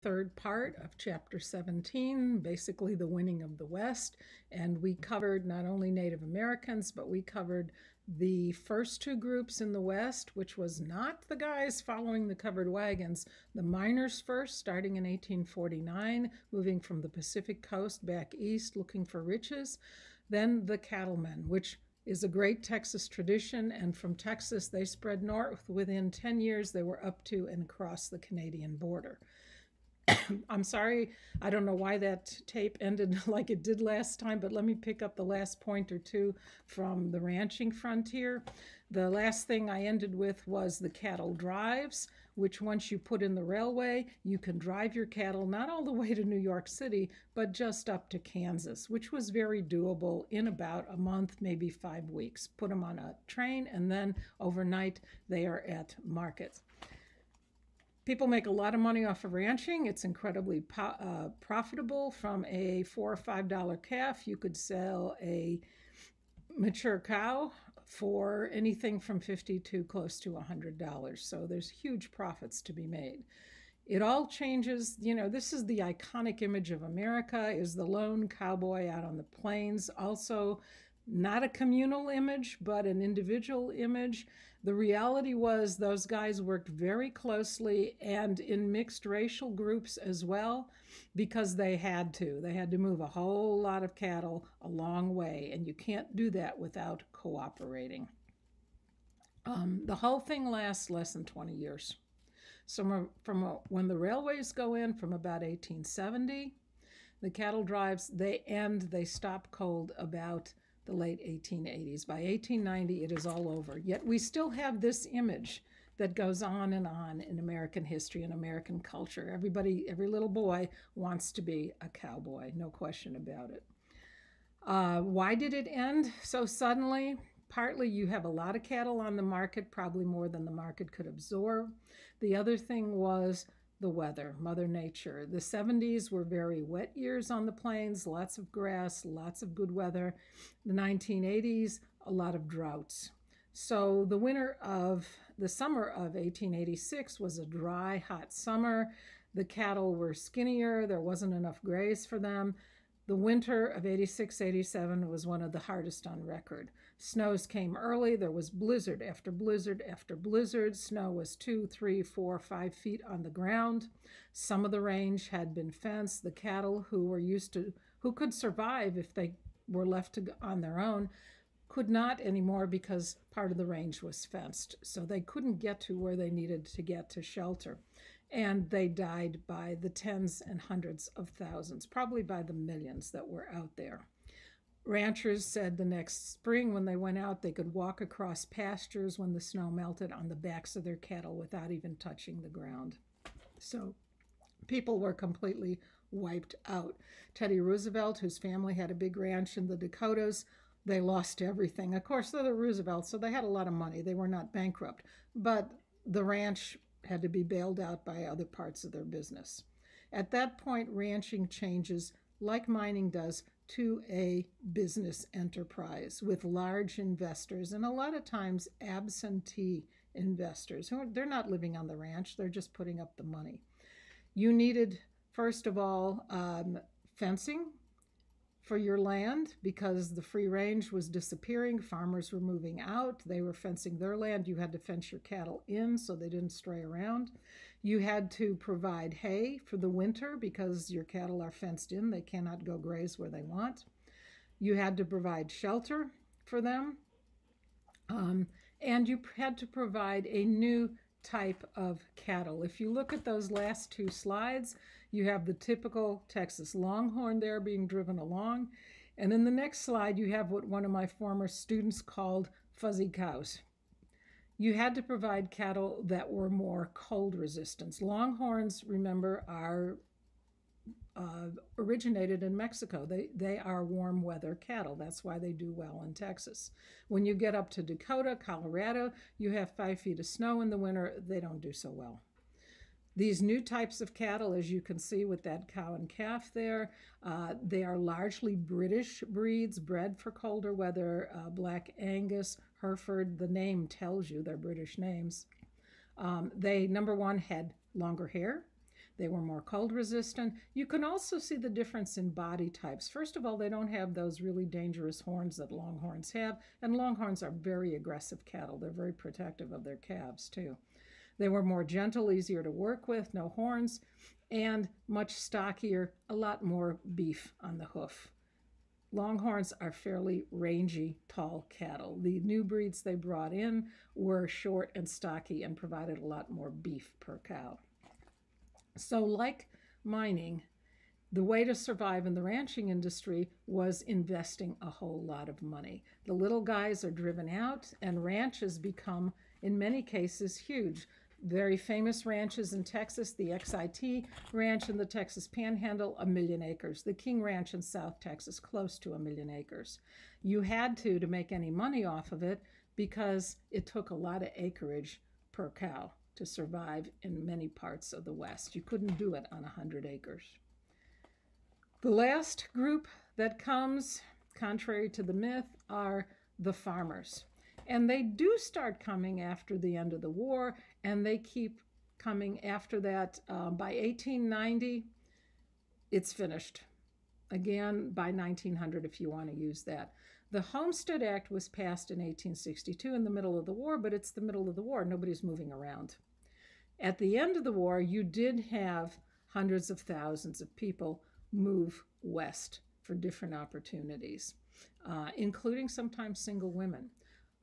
third part of chapter 17, basically the winning of the West. And we covered not only Native Americans, but we covered the first two groups in the West, which was not the guys following the covered wagons. The miners first, starting in 1849, moving from the Pacific coast back east looking for riches. Then the cattlemen, which is a great Texas tradition. And from Texas, they spread north. Within 10 years, they were up to and across the Canadian border. I'm sorry, I don't know why that tape ended like it did last time, but let me pick up the last point or two from the ranching frontier. The last thing I ended with was the cattle drives, which once you put in the railway, you can drive your cattle not all the way to New York City, but just up to Kansas, which was very doable in about a month, maybe 5 weeks. Put them on a train, and then overnight they are at markets. People make a lot of money off of ranching. It's incredibly profitable. From a $4 or $5 calf, you could sell a mature cow for anything from $50 to close to $100. So there's huge profits to be made. It all changes. This is the iconic image of America, is the lone cowboy out on the plains. Also, not a communal image, but an individual image. The reality was those guys worked very closely and in mixed racial groups as well, because they had to. They had to move a whole lot of cattle a long way, and you can't do that without cooperating. The whole thing lasts less than 20 years. So when the railways go in from about 1870, the cattle drives, they stop cold about the late 1880s. By 1890, it is all over. Yet we still have this image that goes on in American history and American culture. Every little boy wants to be a cowboy, no question about it. Why did it end so suddenly? Partly you have a lot of cattle on the market, probably more than the market could absorb. The other thing was the weather, Mother Nature. The 70s were very wet years on the plains, lots of grass, lots of good weather. The 1980s, a lot of droughts. So the summer of 1886 was a dry, hot summer. The cattle were skinnier. There wasn't enough graze for them. The winter of 86, 87 was one of the hardest on record. Snows came early. There was blizzard after blizzard after blizzard. Snow was 2, 3, 4, 5 feet on the ground. Some of the range had been fenced. The cattle who could survive if they were left on their own, could not anymore because part of the range was fenced. So they couldn't get to where they needed to get to shelter. And they died by the tens and hundreds of thousands, probably by the millions that were out there. Ranchers said the next spring when they went out, they could walk across pastures when the snow melted on the backs of their cattle without even touching the ground. So people were completely wiped out. Teddy Roosevelt, whose family had a big ranch in the Dakotas, they lost everything. Of course, they're the Roosevelts, so they had a lot of money. They were not bankrupt. But the ranch had to be bailed out by other parts of their business. At that point, ranching changes, like mining does, to a business enterprise with large investors, and a lot of times absentee investors. They're not living on the ranch, they're just putting up the money. You needed, first of all, fencing for your land, because the free range was disappearing. Farmers were moving out. They were fencing their land. You had to fence your cattle in so they didn't stray around. You had to provide hay for the winter because your cattle are fenced in. They cannot go graze where they want. You had to provide shelter for them. And you had to provide a new type of cattle. If you look at those last two slides, you have the typical Texas Longhorn there being driven along. And in the next slide, you have what one of my former students called fuzzy cows. You had to provide cattle that were more cold resistant. Longhorns, remember, are originated in Mexico. They are warm weather cattle. That's why they do well in Texas. When you get up to Dakota, Colorado, you have 5 feet of snow in the winter. They don't do so well. These new types of cattle, as you can see with that cow and calf there, they are largely British breeds, bred for colder weather. Black Angus, Hereford, the name tells you they're British names. They, number one, had longer hair. They were more cold resistant. You can also see the difference in body types. First of all, they don't have those really dangerous horns that longhorns have, and longhorns are very aggressive cattle. They're very protective of their calves too. They were more gentle, easier to work with, no horns, and much stockier, a lot more beef on the hoof. Longhorns are fairly rangy, tall cattle. The new breeds they brought in were short and stocky and provided a lot more beef per cow. So like mining, the way to survive in the ranching industry was investing a whole lot of money. The little guys are driven out, and ranches become, in many cases, huge. Very famous ranches in Texas, the XIT Ranch in the Texas Panhandle, 1 million acres. The King Ranch in South Texas, close to 1 million acres. You had to make any money off of it because it took a lot of acreage per cow to survive in many parts of the West. You couldn't do it on 100 acres. The last group that comes, contrary to the myth, are the farmers. And they do start coming after the end of the war, and they keep coming after that. By 1890, it's finished. Again, by 1900, if you want to use that. The Homestead Act was passed in 1862 in the middle of the war, but it's the middle of the war. Nobody's moving around. At the end of the war, you did have hundreds of thousands of people move west for different opportunities, including sometimes single women.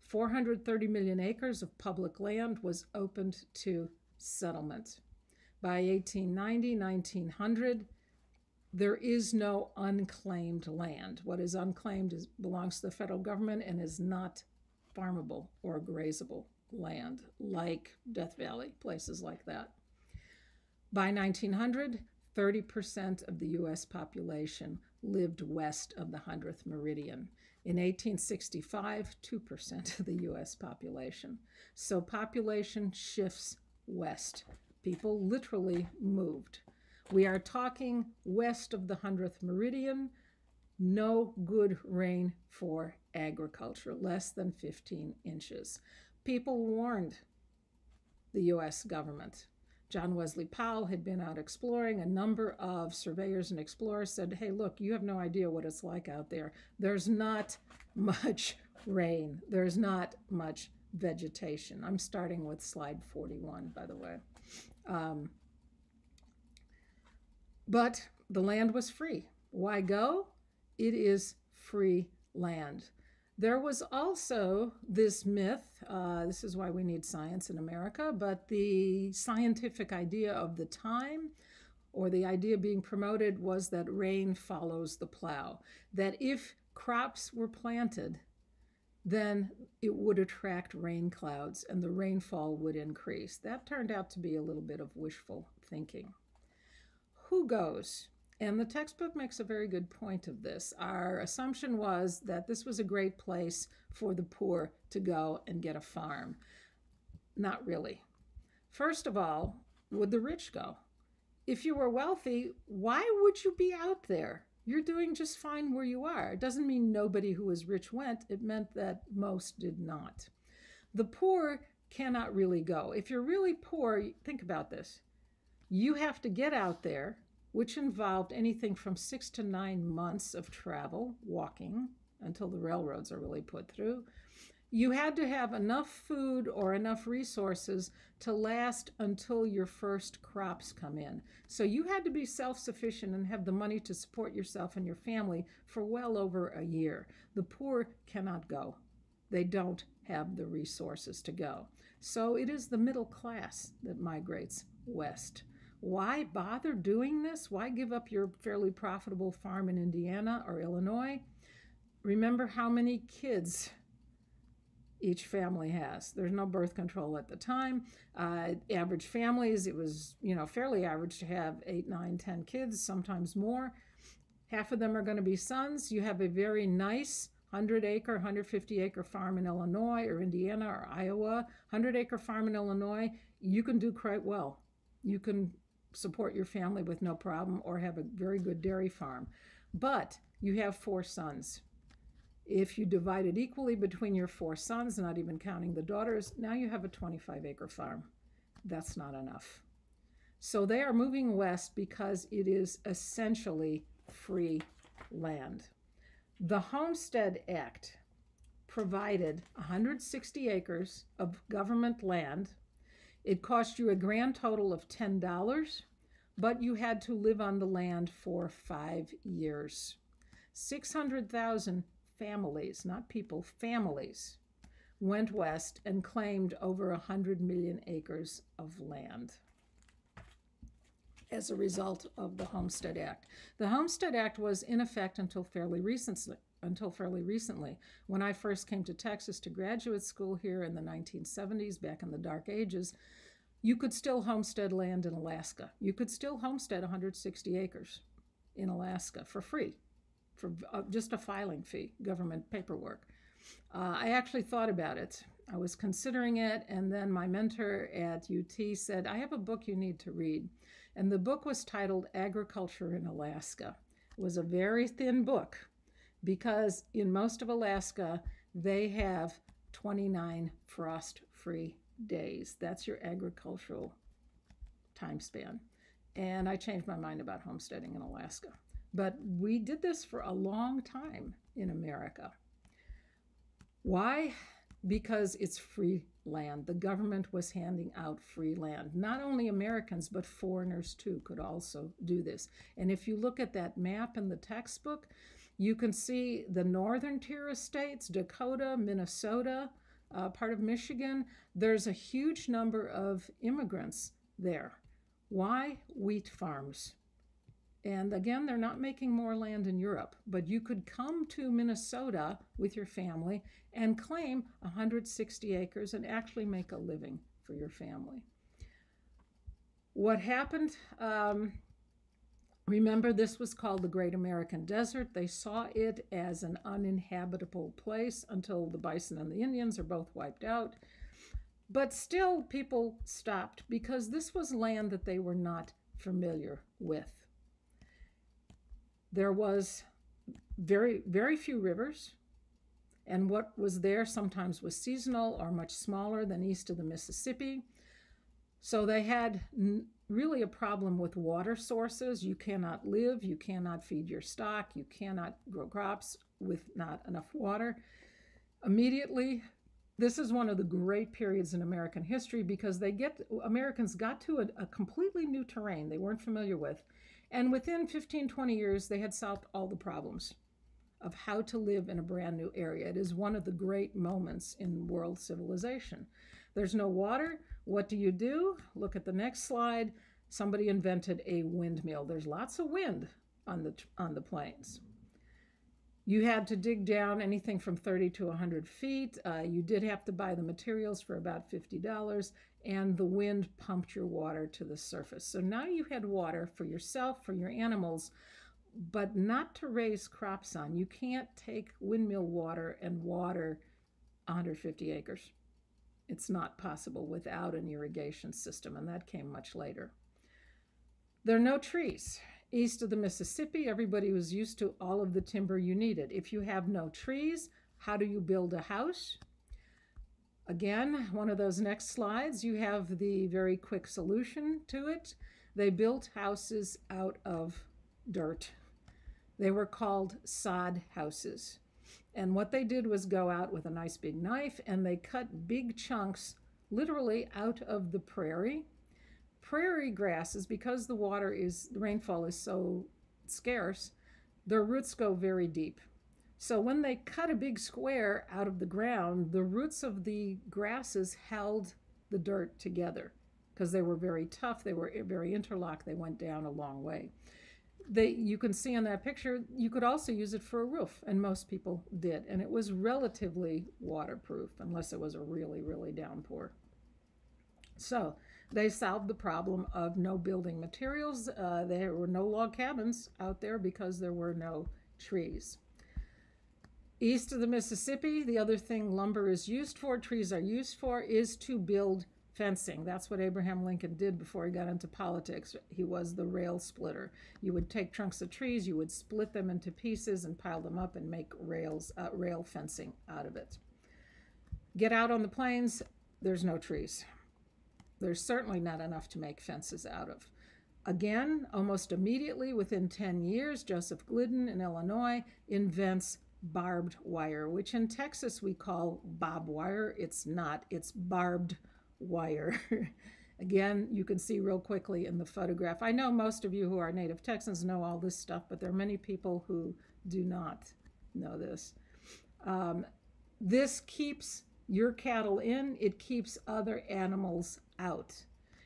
430 million acres of public land was opened to settlement. By 1890, 1900, there is no unclaimed land. What is unclaimed belongs to the federal government and is not farmable or grazable land, like Death Valley, places like that. By 1900, 30% of the U.S. population lived west of the 100th meridian. In 1865, 2% of the U.S. population. So population shifts west. People literally moved. We are talking west of the 100th meridian, no good rain for agriculture, less than 15 inches. People warned the U.S. government. John Wesley Powell had been out exploring. A number of surveyors and explorers said, hey, look, you have no idea what it's like out there. There's not much rain. There's not much vegetation. I'm starting with slide 41, by the way. But the land was free. Why go? It is free land. There was also this myth, this is why we need science in America, but the scientific idea of the time, or the idea being promoted, was that rain follows the plow. That if crops were planted, then it would attract rain clouds and the rainfall would increase. That turned out to be a little bit of wishful thinking. Who goes? And the textbook makes a very good point of this. Our assumption was that this was a great place for the poor to go and get a farm. Not really. First of all, would the rich go? If you were wealthy, why would you be out there? You're doing just fine where you are. It doesn't mean nobody who was rich went. It meant that most did not. The poor cannot really go. If you're really poor, think about this. You have to get out there, which involved anything from 6 to 9 months of travel, walking, until the railroads are really put through. You had to have enough food or enough resources to last until your first crops come in. So you had to be self-sufficient and have the money to support yourself and your family for well over a year. The poor cannot go. They don't have the resources to go. So it is the middle class that migrates west. Why bother doing this? Why give up your fairly profitable farm in Indiana or Illinois? Remember how many kids each family has. There's no birth control at the time. Average families, it was fairly average to have 8, 9, 10 kids, sometimes more. Half of them are going to be sons. You have a very nice 100-acre, 150-acre farm in Illinois or Indiana or Iowa, 100-acre farm in Illinois, you can do quite well. You can support your family with no problem or have a very good dairy farm. But you have 4 sons. If you divide it equally between your 4 sons, not even counting the daughters, now you have a 25-acre farm. That's not enough. So they are moving west because it is essentially free land. The Homestead Act provided 160 acres of government land. It cost you a grand total of $10, but you had to live on the land for 5 years. 600,000 families, not people, families, went west and claimed over 100 million acres of land as a result of the Homestead Act. The Homestead Act was in effect until fairly recently. When I first came to Texas to graduate school here in the 1970s, back in the dark ages, you could still homestead land in Alaska. You could still homestead 160 acres in Alaska for free, for just a filing fee, government paperwork. I actually thought about it. I was considering it, and then my mentor at UT said, I have a book you need to read. And the book was titled Agriculture in Alaska. It was a very thin book because in most of Alaska, they have 29 frost-free days. That's your agricultural time span. And I changed my mind about homesteading in Alaska. But we did this for a long time in America. Why? Because it's free land. The government was handing out free land. Not only Americans, but foreigners too could also do this. And if you look at that map in the textbook, you can see the northern tier of states, Dakota, Minnesota, part of Michigan. There's a huge number of immigrants there. Why? Wheat farms. And again, they're not making more land in Europe, but you could come to Minnesota with your family and claim 160 acres and actually make a living for your family. What happened? Remember, this was called the Great American Desert. They saw it as an uninhabitable place until the bison and the Indians are both wiped out. But still, people stopped because this was land that they were not familiar with. There was very, very few rivers, and what was there sometimes was seasonal or much smaller than east of the Mississippi. So they had really a problem with water sources. You cannot live, you cannot feed your stock, you cannot grow crops with not enough water. Immediately, this is one of the great periods in American history because Americans got to a completely new terrain they weren't familiar with. And within 15, 20 years, they had solved all the problems of how to live in a brand new area. It is one of the great moments in world civilization. There's no water. What do? Look at the next slide. Somebody invented a windmill. There's lots of wind on the plains. You had to dig down anything from 30 to 100 feet. You did have to buy the materials for about $50, and the wind pumped your water to the surface. So now you had water for yourself, for your animals, but not to raise crops on. You can't take windmill water and water 150 acres. It's not possible without an irrigation system, and that came much later. There are no trees. East of the Mississippi, everybody was used to all of the timber you needed. If you have no trees, how do you build a house? Again, one of those next slides, you have the very quick solution to it. They built houses out of dirt. They were called sod houses. And what they did was go out with a nice big knife and they cut big chunks literally out of the prairie. Prairie grasses, because the rainfall is so scarce, their roots go very deep. So when they cut a big square out of the ground, the roots of the grasses held the dirt together because they were very tough, they were very interlocked, they went down a long way. You can see in that picture, you could also use it for a roof, and most people did. And it was relatively waterproof, unless it was a really, really downpour. So they solved the problem of no building materials. There were no log cabins out there because there were no trees. East of the Mississippi, the other thing lumber is used for, trees are used for, is to build fencing. That's what Abraham Lincoln did before he got into politics. He was the rail splitter. You would take trunks of trees, you would split them into pieces and pile them up and make rail fencing out of it. Get out on the plains, there's no trees. There's certainly not enough to make fences out of. Again, almost immediately within 10 years, Joseph Glidden in Illinois invents barbed wire, which in Texas we call bob wire. It's not, it's barbed wire. Again, you can see real quickly in the photograph. I know most of you who are native Texans know all this stuff, but there are many people who do not know this. This keeps your cattle in, it keeps other animals out.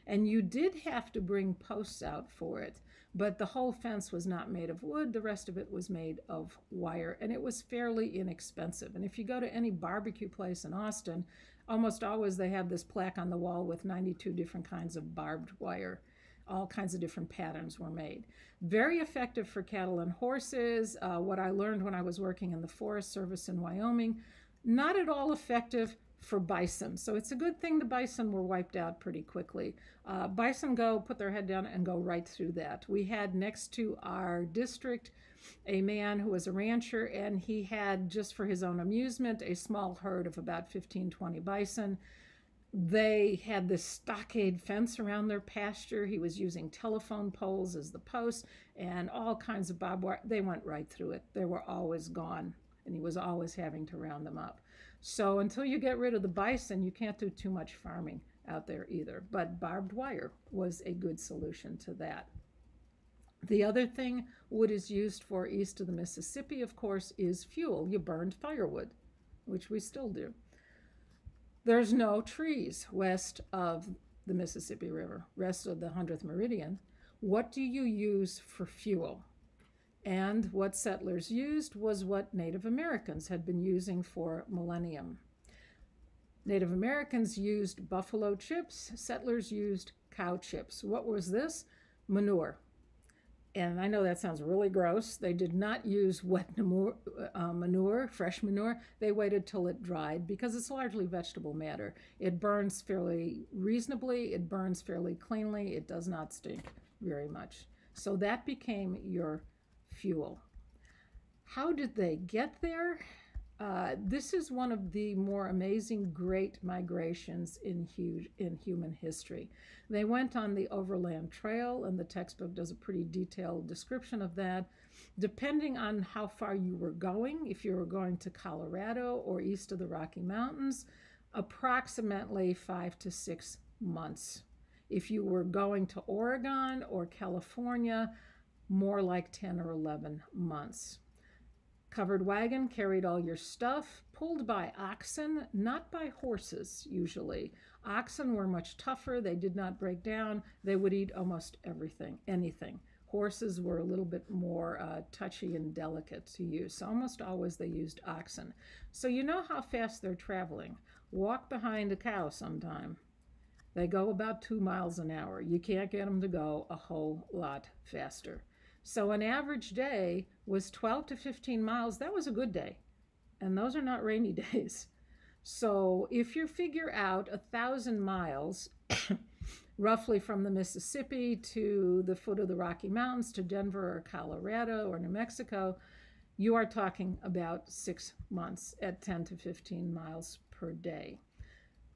And you did have to bring posts out for it, but the whole fence was not made of wood. The rest of it was made of wire, and it was fairly inexpensive. And if you go to any barbecue place in Austin, almost always they have this plaque on the wall with 92 different kinds of barbed wire. All kinds of different patterns were made. Very effective for cattle and horses. What I learned when I was working in the Forest Service in Wyoming, not at all effective for bison. So it's a good thing the bison were wiped out pretty quickly. Bison put their head down and go right through that. We had next to our district a man who was a rancher, and he had, just for his own amusement, a small herd of about 15-20 bison. They had this stockade fence around their pasture. He was using telephone poles as the posts and all kinds of barbed wire. They went right through it. They were always gone, and he was always having to round them up. So until you get rid of the bison, you can't do too much farming out there either. But barbed wire was a good solution to that. The other thing wood is used for east of the Mississippi, of course, is fuel. You burned firewood, which we still do. There's no trees west of the Mississippi River, west of the 100th meridian. What do you use for fuel? And what settlers used was what Native Americans had been using for millennium. Native Americans used buffalo chips. Settlers used cow chips. What was this? Manure. And I know that sounds really gross. They did not use wet manure, fresh manure. They waited till it dried because it's largely vegetable matter. It burns fairly reasonably. It burns fairly cleanly. It does not stink very much. So that became your fuel. How did they get there? This is one of the more amazing great migrations in human history. They went on the Overland Trail, and the textbook does a pretty detailed description of that. Depending on how far you were going, if you were going to Colorado or east of the Rocky Mountains, approximately 5 to 6 months. If you were going to Oregon or California, more like 10 or 11 months. Covered wagon carried all your stuff, pulled by oxen, not by horses usually. Oxen were much tougher. They did not break down. They would eat almost anything. Horses were a little bit more touchy and delicate to use. So almost always they used oxen. So you know how fast they're traveling. Walk behind a cow sometime. They go about 2 miles an hour. You can't get them to go a whole lot faster. So an average day was 12 to 15 miles. That was a good day. And those are not rainy days. So if you figure out 1,000 miles, roughly from the Mississippi to the foot of the Rocky Mountains to Denver or Colorado or New Mexico, you are talking about 6 months at 10 to 15 miles per day.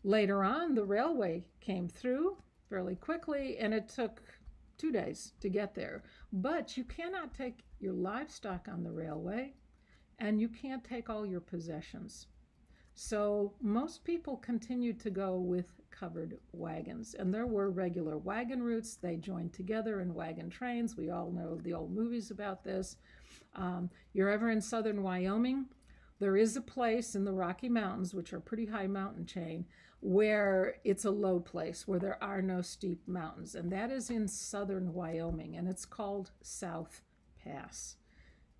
Later on, the railway came through fairly quickly, and it took 2 days to get there. But you cannot take your livestock on the railway, and you can't take all your possessions. So most people continued to go with covered wagons, and there were regular wagon routes. They joined together in wagon trains. We all know the old movies about this. You're ever in southern Wyoming, there is a place in the Rocky Mountains, which are a pretty high mountain chain, where it's a low place, where there are no steep mountains, and that is in southern Wyoming, and it's called South Pass.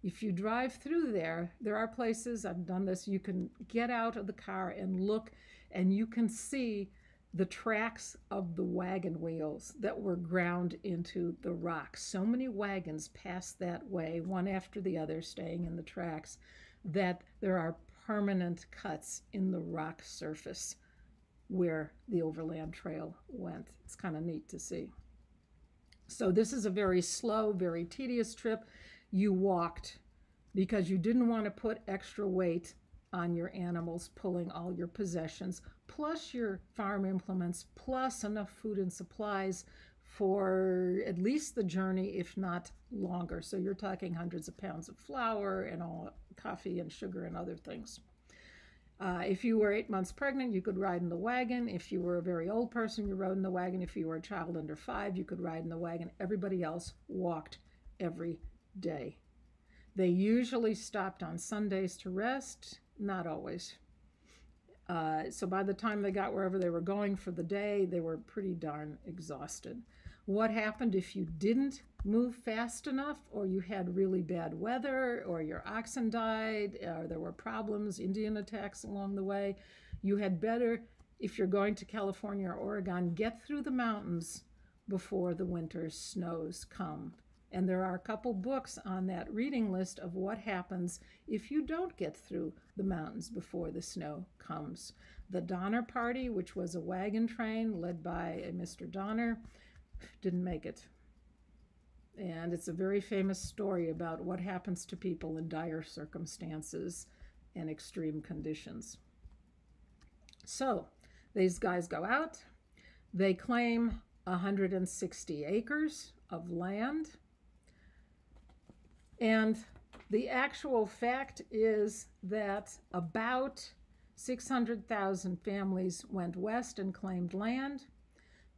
If you drive through there, there are places, I've done this, you can get out of the car and look, and you can see the tracks of the wagon wheels that were ground into the rock. So many wagons passed that way, one after the other, staying in the tracks, that there are permanent cuts in the rock surface where the Overland Trail went. It's kind of neat to see. So this is a very slow, very tedious trip. You walked because you didn't want to put extra weight on your animals, pulling all your possessions, plus your farm implements, plus enough food and supplies for at least the journey, if not longer. So you're talking hundreds of pounds of flour and all coffee and sugar and other things. If you were 8 months pregnant, you could ride in the wagon. If you were a very old person, you rode in the wagon. If you were a child under 5, you could ride in the wagon. Everybody else walked every day. They usually stopped on Sundays to rest, not always. So by the time they got wherever they were going for the day, they were pretty darn exhausted. What happened if you didn't move fast enough, or you had really bad weather, or your oxen died, or there were problems, Indian attacks along the way? You had better, if you're going to California or Oregon, get through the mountains before the winter snows come. And there are a couple books on that reading list of what happens if you don't get through the mountains before the snow comes. The Donner Party, which was a wagon train led by a Mr. Donner, didn't make it. And it's a very famous story about what happens to people in dire circumstances and extreme conditions. So these guys go out. They claim 160 acres of land. And the actual fact is that about 600,000 families went west and claimed land.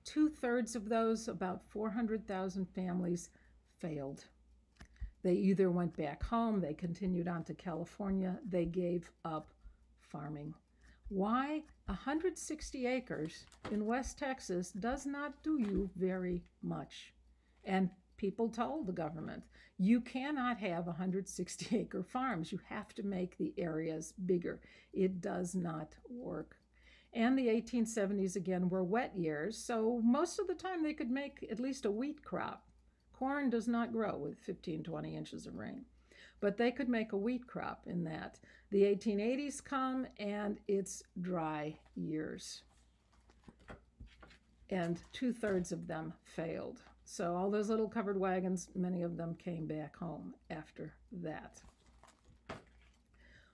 2/3 of those, about 400,000 families, failed. They either went back home, they continued on to California, they gave up farming. Why? 160 acres in West Texas does not do you very much. And people told the government, you cannot have 160-acre farms. You have to make the areas bigger. It does not work. And the 1870s, again, were wet years, so most of the time they could make at least a wheat crop. Corn does not grow with 15, 20 inches of rain, but they could make a wheat crop in that. The 1880s come, and it's dry years. And 2/3 of them failed. So all those little covered wagons, many of them came back home after that.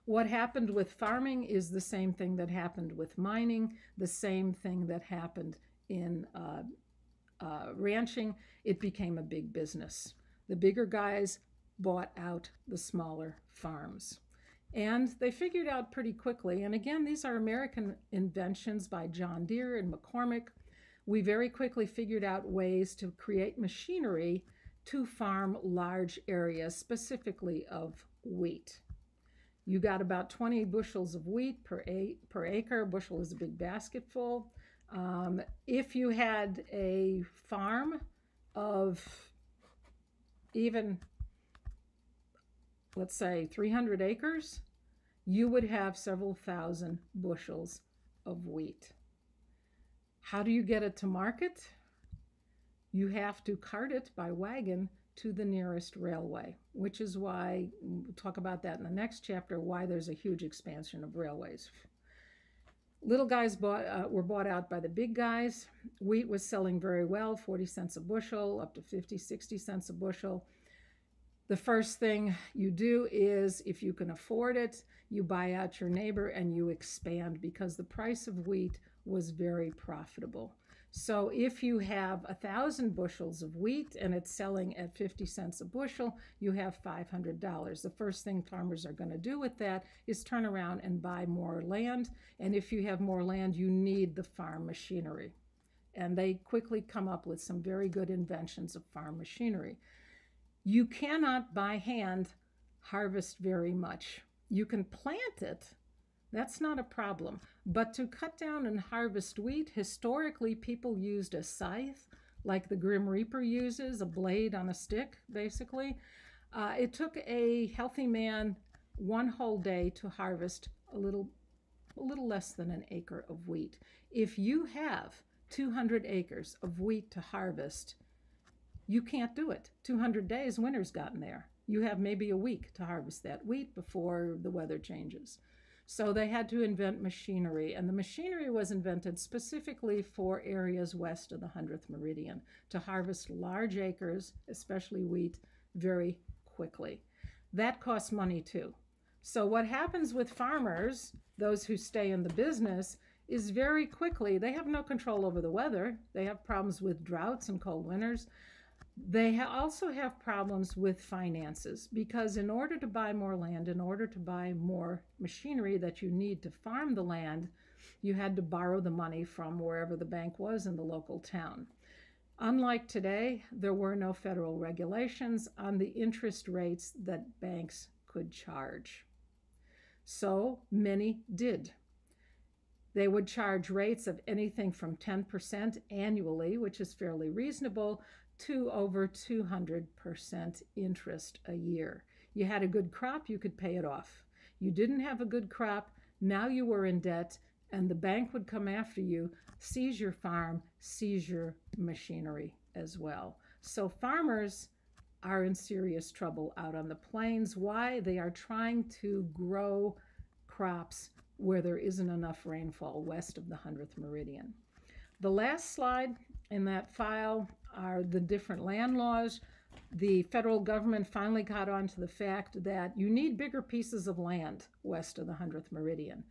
What happened with farming is the same thing that happened with mining, the same thing that happened in ranching. It became a big business. The bigger guys bought out the smaller farms. And they figured out pretty quickly, and again, these are American inventions by John Deere and McCormick. We very quickly figured out ways to create machinery to farm large areas, specifically of wheat. You got about 20 bushels of wheat per acre. A bushel is a big basketful. If you had a farm of even, let's say, 300 acres, you would have several thousand bushels of wheat. How do you get it to market? You have to cart it by wagon to the nearest railway, which is why, we'll talk about that in the next chapter, why there's a huge expansion of railways. Little guys were bought out by the big guys. Wheat was selling very well, 40 cents a bushel, up to 50, 60 cents a bushel. The first thing you do is, if you can afford it, you buy out your neighbor and you expand, because the price of wheat was very profitable. So if you have 1,000 bushels of wheat and it's selling at 50 cents a bushel, you have $500. The first thing farmers are going to do with that is turn around and buy more land. And if you have more land, you need the farm machinery. And they quickly come up with some very good inventions of farm machinery. You cannot by hand harvest very much. You can plant it. That's not a problem. But to cut down and harvest wheat, historically people used a scythe, like the Grim Reaper uses, a blade on a stick, basically. It took a healthy man one whole day to harvest a little less than an acre of wheat. If you have 200 acres of wheat to harvest, you can't do it. 200 days, winter's gotten there. You have maybe a week to harvest that wheat before the weather changes. So they had to invent machinery, and the machinery was invented specifically for areas west of the 100th meridian to harvest large acres, especially wheat, very quickly. That costs money too. So what happens with farmers, those who stay in the business, is very quickly, they have no control over the weather. They have problems with droughts and cold winters. They also have problems with finances, because in order to buy more land, in order to buy more machinery that you need to farm the land, you had to borrow the money from wherever the bank was in the local town. Unlike today, there were no federal regulations on the interest rates that banks could charge. So many did. They would charge rates of anything from 10% annually, which is fairly reasonable, to over 200% interest a year. You had a good crop, you could pay it off. You didn't have a good crop, now you were in debt, and the bank would come after you, seize your farm, seize your machinery as well. So farmers are in serious trouble out on the plains. Why? They are trying to grow crops where there isn't enough rainfall west of the 100th meridian. The last slide in that file are the different land laws. The federal government finally got onto the fact that you need bigger pieces of land west of the 100th meridian.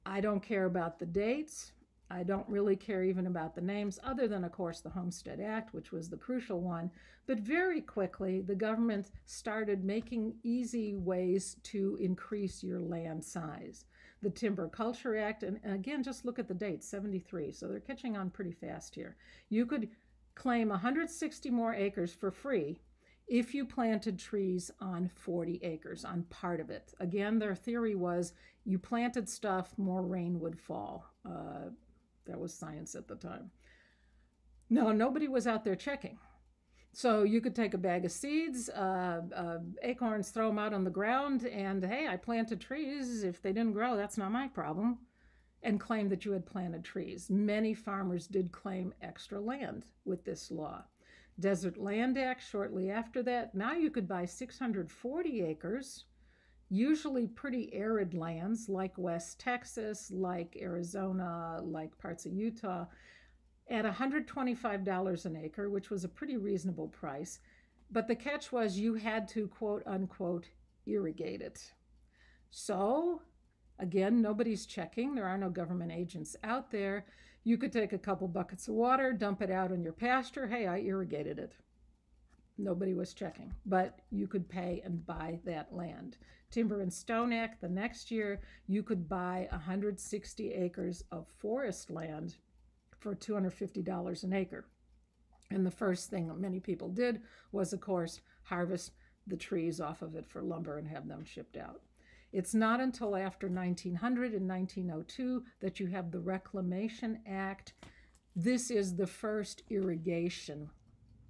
I don't care about the dates. I don't really care even about the names, other than, of course, the Homestead Act, which was the crucial one. But very quickly, the government started making easy ways to increase your land size. The Timber Culture Act, and again, just look at the date, 73, so they're catching on pretty fast here. You could claim 160 more acres for free if you planted trees on 40 acres, on part of it. Again, their theory was you planted stuff, more rain would fall. That was science at the time. No, nobody was out there checking. So you could take a bag of seeds, acorns, throw them out on the ground, and hey, I planted trees. If they didn't grow, that's not my problem, and claim that you had planted trees. Many farmers did claim extra land with this law. Desert Land Act shortly after that. Now you could buy 640 acres, usually pretty arid lands like West Texas, like Arizona, like parts of Utah, at $125 an acre, which was a pretty reasonable price. But the catch was you had to, quote unquote, irrigate it. So, again, nobody's checking. There are no government agents out there. You could take a couple buckets of water, dump it out in your pasture. Hey, I irrigated it. Nobody was checking, but you could pay and buy that land. Timber and Stone Act, the next year, you could buy 160 acres of forest land for $250 an acre. And the first thing that many people did was, of course, harvest the trees off of it for lumber and have them shipped out. It's not until after 1900 and 1902 that you have the Reclamation Act. This is the first irrigation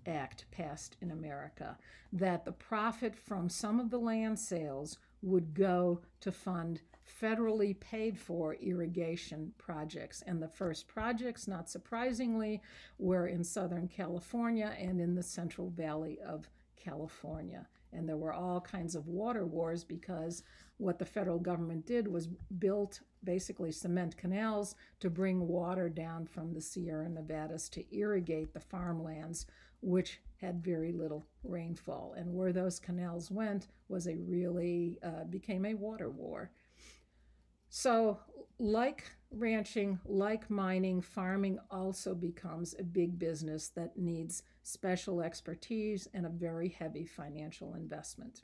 act passed in America, that the profit from some of the land sales would go to fund federally paid for irrigation projects. And the first projects, not surprisingly, were in Southern California and in the Central Valley of California. And there were all kinds of water wars because what the federal government did was built basically cement canals to bring water down from the Sierra Nevadas to irrigate the farmlands, which had very little rainfall. And where those canals went was a really, became a water war. So like ranching, like mining, farming also becomes a big business that needs special expertise and a very heavy financial investment.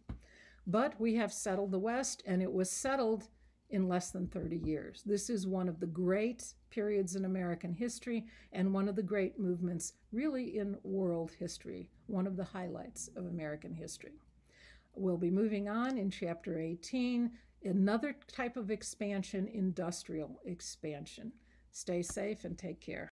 But we have settled the West, and it was settled in less than 30 years. This is one of the great periods in American history and one of the great movements really in world history, one of the highlights of American history. We'll be moving on in Chapter 18, another type of expansion, industrial expansion. Stay safe and take care.